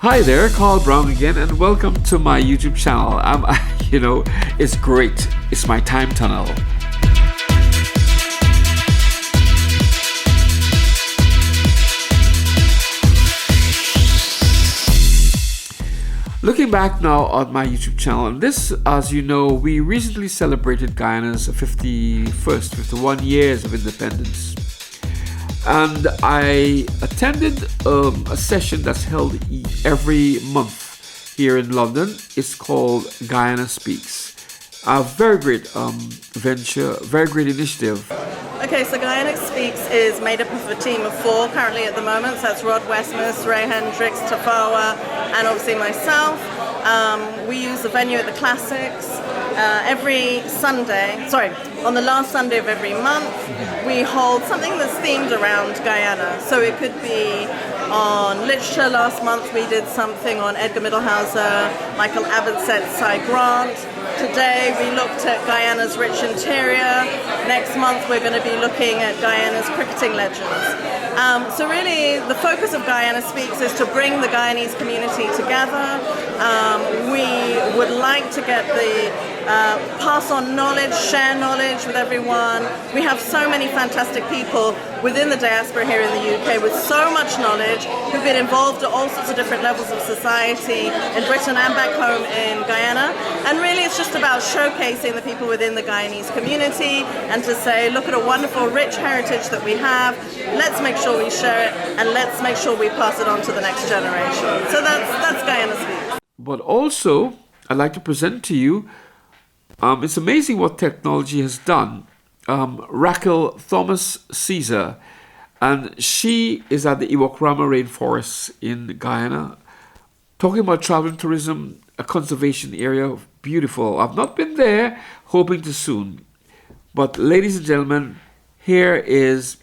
Hi there, Carl Browne again, and welcome to my YouTube channel. It's great. It's my time tunnel. Looking back now on my YouTube channel, and this, as you know, we recently celebrated Guyana's 51 years of independence. And I attended a session that's held every month here in London. It's called Guyana Speaks. A very great venture, very great initiative. Okay, so Guyana Speaks is made up of a team of 4 currently at the moment. So that's Rod Westmus, Ray Hendricks, Tafawa, and obviously myself. We use the venue at the Classics on the last Sunday of every month. We hold something that's themed around Guyana. So it could be on literature. Last month we did something on Edgar Mittelhauser, Michael Abbott's Cy Grant. Today we looked at Guyana's rich interior. Next month we're going to be looking at Guyana's cricketing legends. So really the focus of Guyana Speaks is to bring the Guyanese community together. We would like to get pass on knowledge, share knowledge with everyone. We have so many fantastic people within the diaspora here in the UK with so much knowledge who've been involved at all sorts of different levels of society in Britain and back home in Guyana. And really it's just about showcasing the people within the Guyanese community and to say, look at a wonderful, rich heritage that we have. Let's make sure we share it and let's make sure we pass it on to the next generation. So that's Guyana Speaks. But also, I'd like to present to you, it's amazing what technology has done. Raquel Thomas Caesar, and she is at the Iwokrama rainforest in Guyana, talking about travel and tourism, a conservation area, beautiful. I've not been there, hoping to soon. But ladies and gentlemen, here is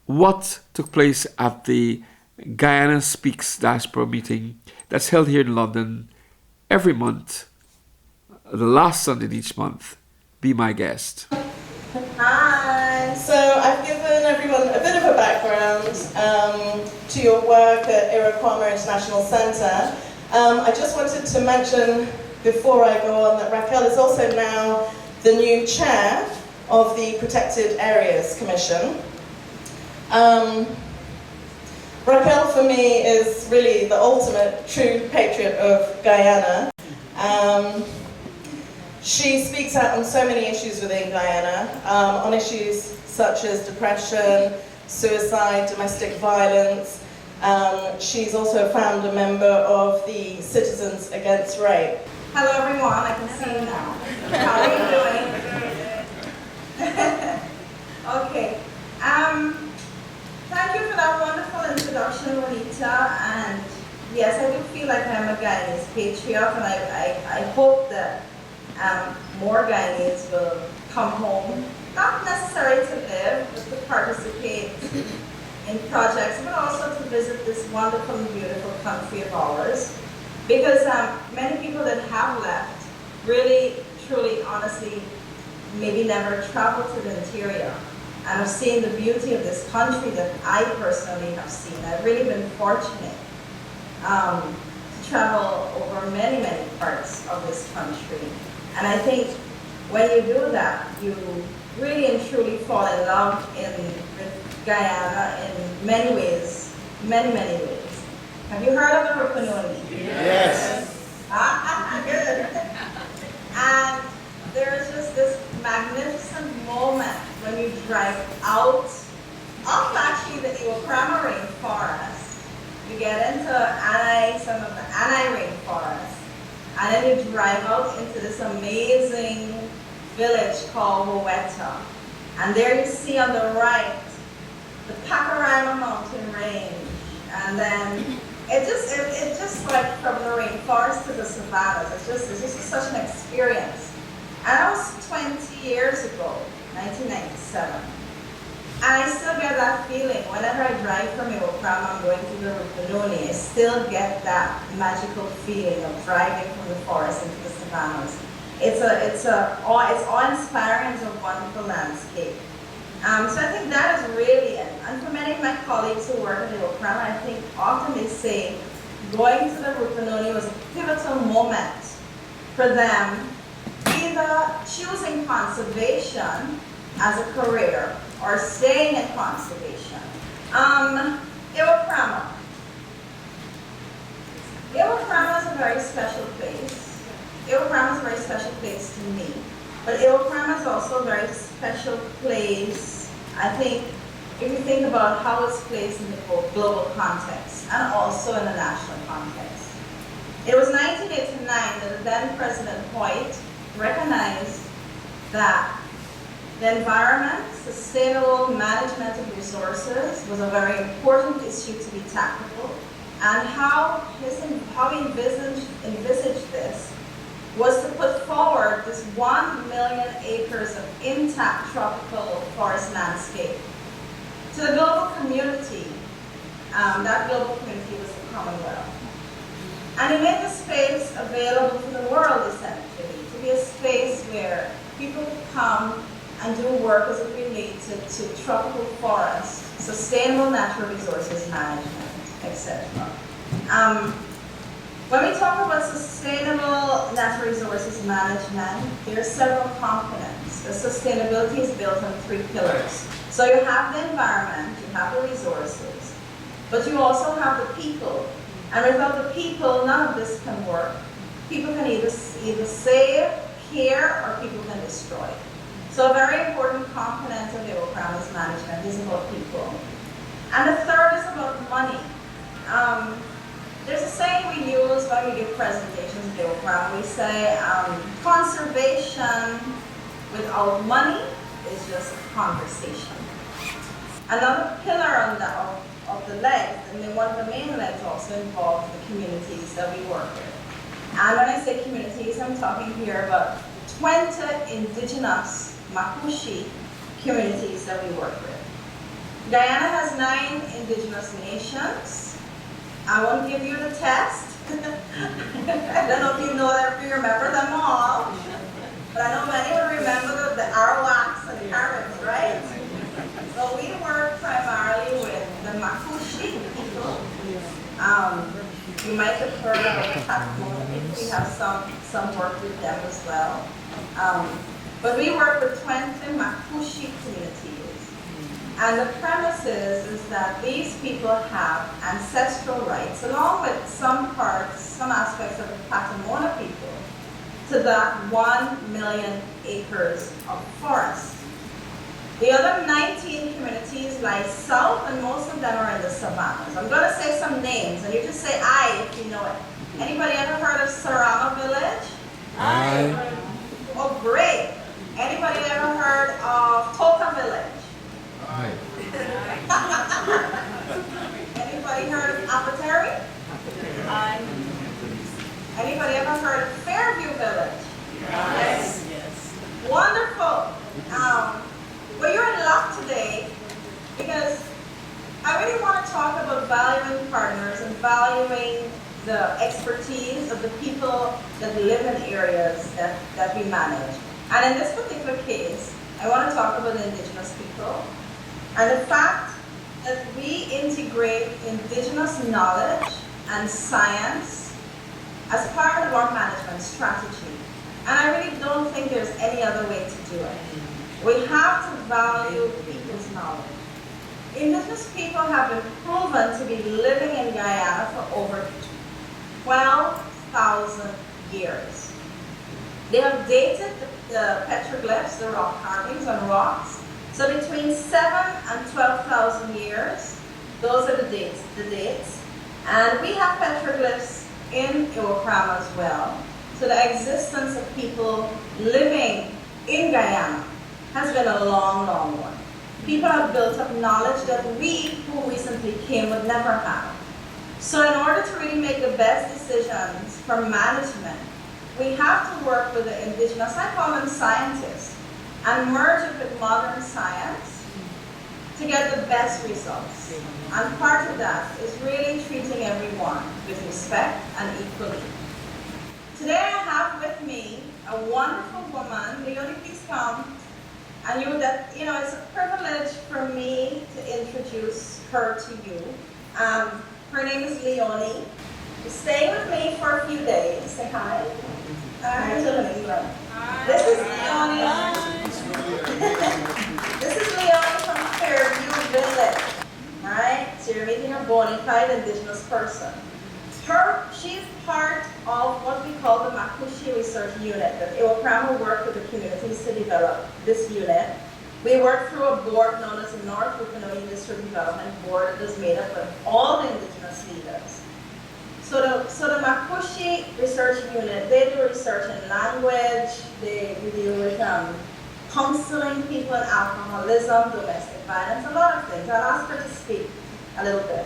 what took place at the Guyana Speaks Diaspora meeting that's held here in London every month, the last Sunday in each month. Be my guest. Hi. So I've given everyone a bit of a background to your work at Iwokrama International Centre. I just wanted to mention before I go on that Raquel is also now the new chair of the Protected Areas Commission. Raquel for me is really the ultimate true patriot of Guyana. She speaks out on so many issues within Guyana, on issues such as depression, suicide, domestic violence. She's also a founder member of the Citizens Against Rape. Hello everyone, I can see you now. How are you doing? Okay. Thank you for that wonderful introduction, Juanita. And yes, I do feel like I'm a Guyanese patriot, and I hope that more Guyanese will come home, not necessarily to live, but to participate in projects, but also to visit this wonderful and beautiful country of ours. Because many people that have left really, truly, honestly, maybe never traveled to the interior and have seen the beauty of this country that I personally have seen. I've really been fortunate to travel over many, many parts of this country. And I think when you do that, you really and truly fall in love with Guyana in many ways, many, many ways. Have you heard of the Rupununi? Yes. Good. And there is just this magnificent moment when you drive out of actually the Iwokrama rainforest. You get into some of the Anai rainforest. And then you drive out into this amazing village called Woweta. And there you see on the right the Pakarama mountain range. And then it just like from the rainforest to the savannas. It's just such an experience. And that was 20 years ago, 1997. And I still get that feeling whenever I drive from Iwokrama, I'm going to the Rupununi. I still get that magical feeling of driving from the forest into the savannas. It's awe-inspiring. It's a wonderful landscape. So I think that is really, and for many of my colleagues who work at Iwokrama, I think often they say going to the Rupununi was a pivotal moment for them, either choosing conservation as a career or staying in conservation. Iwakrama. Iwakrama is a very special place. Iwakrama is a very special place to me. But Iwakrama is also a very special place, I think, if you think about how it's placed in the global context and also in the national context. It was 1989 that then President Hoyt recognized that the environment, sustainable management of resources was a very important issue to be tackled, and how he envisaged this was to put forward this 1 million acres of intact tropical forest landscape to the global community. That global community was the Commonwealth. And he made the space available to the world, essentially, to be a space where people could come and do work as it related to tropical forests, sustainable natural resources management, etc. When we talk about sustainable natural resources management, there are several components. The sustainability is built on 3 pillars. So you have the environment, you have the resources, but you also have the people. And without the people, none of this can work. People can either save, care, or people can destroy. So a very important component of Iwakrama's management is about people. And the third is about money. There's a saying we use when we give presentations at Iwakrama. We say, conservation without money is just a conversation. Another pillar of the legs, and then one of the main legs also involves the communities that we work with. And when I say communities, I'm talking here about 20 indigenous Mapuche communities that we work with. Guyana has 9 indigenous nations. I won't give you the test. I don't know if you know that, if you remember them all. But I know many would remember the Arawaks and the Caribs, right? So we work primarily with the Mapuche people. You might have heard of the Patagonians. We have some work with them as well. But we work with 20 Mapuche communities. And the premise is that these people have ancestral rights, along with some aspects of the Patagonia people, to that 1 million acres of forest. The other 19 communities lie south, and most of them are in the savannas. I'm going to say some names, and you just say aye if you know it. Anybody ever heard of Sarama Village? Aye. Oh, great. Anybody ever heard of Toka Village? Aye. Anybody heard of Apateri? Aye. Anybody ever heard of Fairview Village? Yes. Wonderful. Well, you're in luck today, because I really want to talk about valuing partners and valuing the expertise of the people that live in areas that we manage. And in this particular case, I want to talk about the indigenous people and the fact that we integrate indigenous knowledge and science as part of our management strategy. And I really don't think there's any other way to do it. We have to value people's knowledge. Indigenous people have been proven to be living in Guyana for over 12,000 years. They have dated the petroglyphs, the rock carvings on rocks. So between 7,000 and 12,000 years, those are the dates. And we have petroglyphs in Iwakrama as well. So the existence of people living in Guyana has been a long, long one. People have built up knowledge that we who recently came would never have. So in order to really make the best decisions for management, we have to work with the indigenous, I call them scientists, and merge it with modern science to get the best results. And part of that is really treating everyone with respect and equally. Today I have with me a wonderful woman. Leonie, please come. And it's a privilege for me to introduce her to you. Her name is Leonie. Stay with me for a few days. Say hi. Hi to England. This is Leonie. This is Leonie from Fairview Village. Right? So you're meeting a bona fide indigenous person. She's part of what we call the Makushi Research Unit. That Iwakrama worked with the communities to develop this unit. We work through a board known as the North Rukanoe District Development Board that is made up of all the indigenous leaders. So the Makushi Research Unit, they do research in language, they deal with counseling people in alcoholism, domestic violence, a lot of things. I'll ask her to speak a little bit.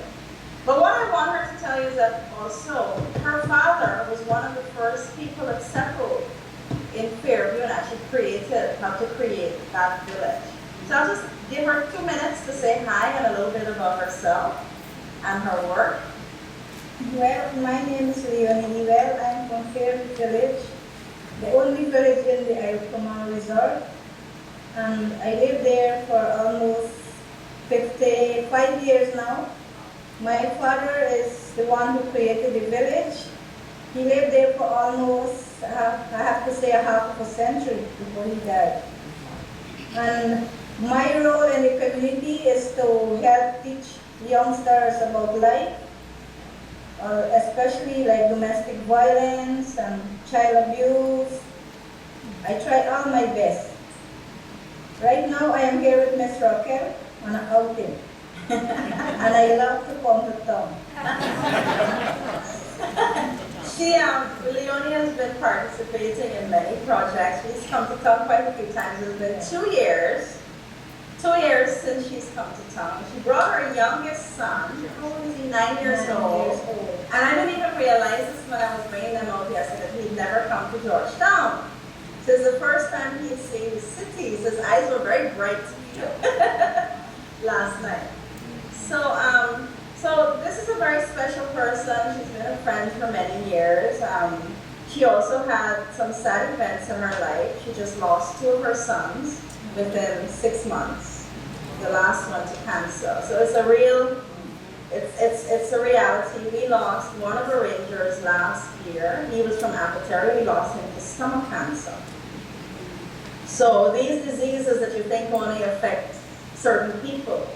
But what I want her to tell you is that also her father was one of the first people that settled in Fairview and actually helped to create that village. So I'll just give her 2 minutes to say hi and a little bit about herself and her work. Well, my name is Leonie. Well, I'm from Fairview Village, the only village in the Iwakrama Resort. And I live there for almost 55 years now. My father is the one who created the village. He lived there for almost, I have to say, a half of a century before he died. And my role in the community is to help teach youngsters about life, especially like domestic violence and child abuse. I try all my best. Right now I am here with Miss Raquel on an outing. And I love to come to town. Leonie has been participating in many projects. She's come to town quite a few times. It's been 2 years. 2 years since she's come to town. She brought her youngest son, how old is he? 9 years old. And I didn't even realize this when I was bringing them out yesterday, that he'd never come to Georgetown. So it's the first time he'd seen the city. His eyes were very bright last night. So this is a very special person. She's been a friend for many years. She also had some sad events in her life. She just lost 2 of her sons within 6 months. The last one to cancer. So it's a reality. We lost one of the rangers last year. He was from Apatera. We lost him to stomach cancer. So these diseases that you think only affect certain people,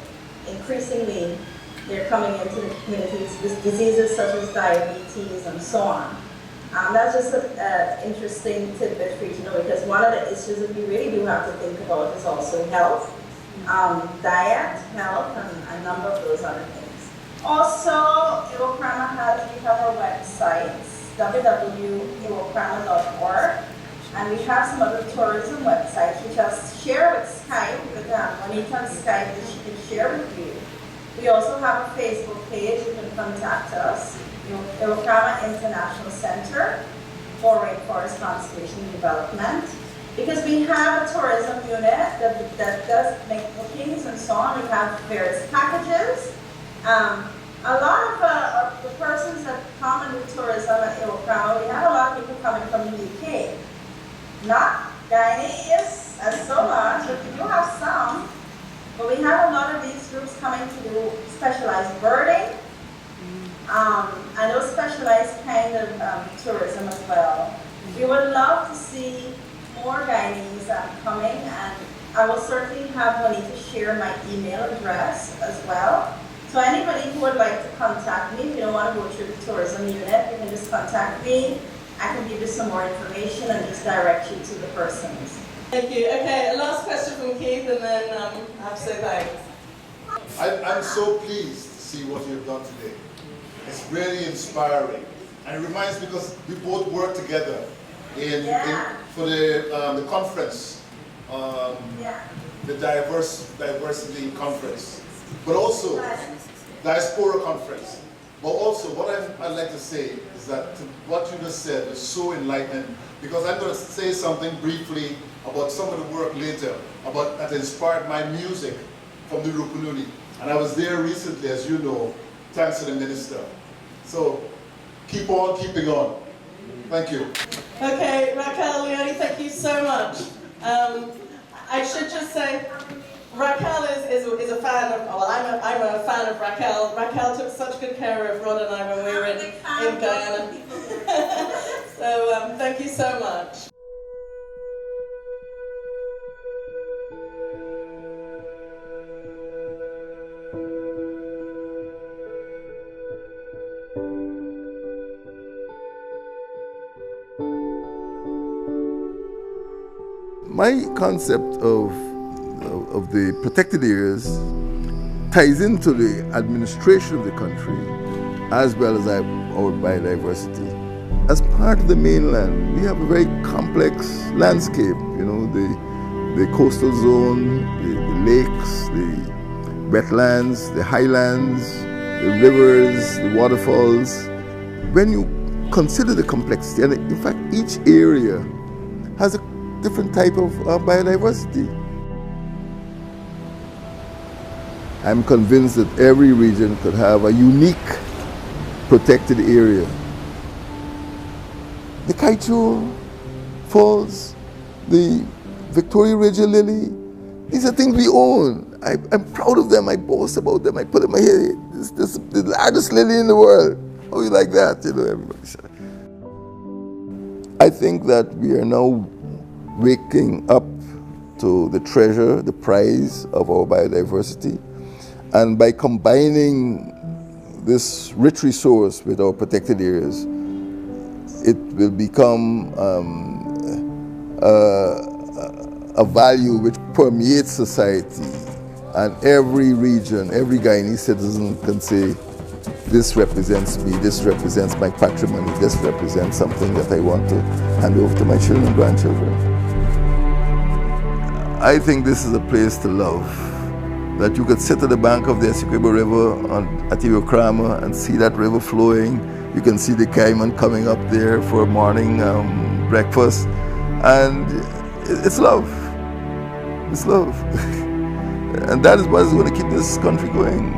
increasingly they're coming into the communities with diseases such as diabetes and so on. That's just an interesting tidbit for you to know, because one of the issues that we really do have to think about is also health, diet, health, and a number of those other things. Also, Iwakrama we have our websites, www.iwakrama.org, and we have some other tourism websites which I'll share with Skype, with Juanita on Skype that she can share with you. We also have a Facebook page. You can contact us, Iwakrama International Center for Rainforest Conservation and Development, because we have a tourism unit that does make bookings and so on. We have various packages. A lot of the persons that come and do tourism at Iwakrama, we have a lot of people coming from the UK. Not Guyanese as so much, but we do have some. But we have a lot of these groups coming to do specialized birding, and those specialized kind of tourism as well. We would love to see more Guyanese coming, and I will certainly have Juanita share my email address as well. So anybody who would like to contact me, if you don't want to go through the tourism unit, you can just contact me. I can give you some more information and just direct you to the persons. Thank you. Okay, last question from Keith, and then I have to say thanks. I'm so pleased to see what you've done today. It's really inspiring. And it reminds me, because we both work together for the conference, the diversity conference, but also diaspora conference. But also, what I'd like to say is that what you just said is so enlightening, because I'm going to say something briefly about some of the work later that inspired my music from the Rupununi. And I was there recently, as you know, thanks to the minister. So keep on keeping on. Thank you. Okay, Raquel, Leonie, thank you so much. I should just say, Raquel is a fan of, well, I'm a fan of Raquel. Raquel took such good care of Rod and I when we were in Guyana. So thank you so much. My concept of the protected areas ties into the administration of the country as well as our biodiversity. As part of the mainland, we have a very complex landscape. You know, the coastal zone, the lakes, the wetlands, the highlands, the rivers, the waterfalls. When you consider the complexity, and in fact each area has a different type of biodiversity. I'm convinced that every region could have a unique protected area. The Kaito Falls, the Victoria Ridge lily, these are things we own. I'm proud of them, I boast about them, I put in my head, this is the largest lily in the world. Oh, you like that? You know, everybody said. I think that we are now waking up to the treasure, the prize of our biodiversity. And by combining this rich resource with our protected areas, it will become a value which permeates society. And every region, every Guyanese citizen can say, this represents me, this represents my patrimony, this represents something that I want to hand over to my children and grandchildren. I think this is a place to love, that you could sit at the bank of the Essequibo River at Iwokrama and see that river flowing. You can see the caiman coming up there for morning breakfast, and it's love. It's love. And that is what is going to keep this country going.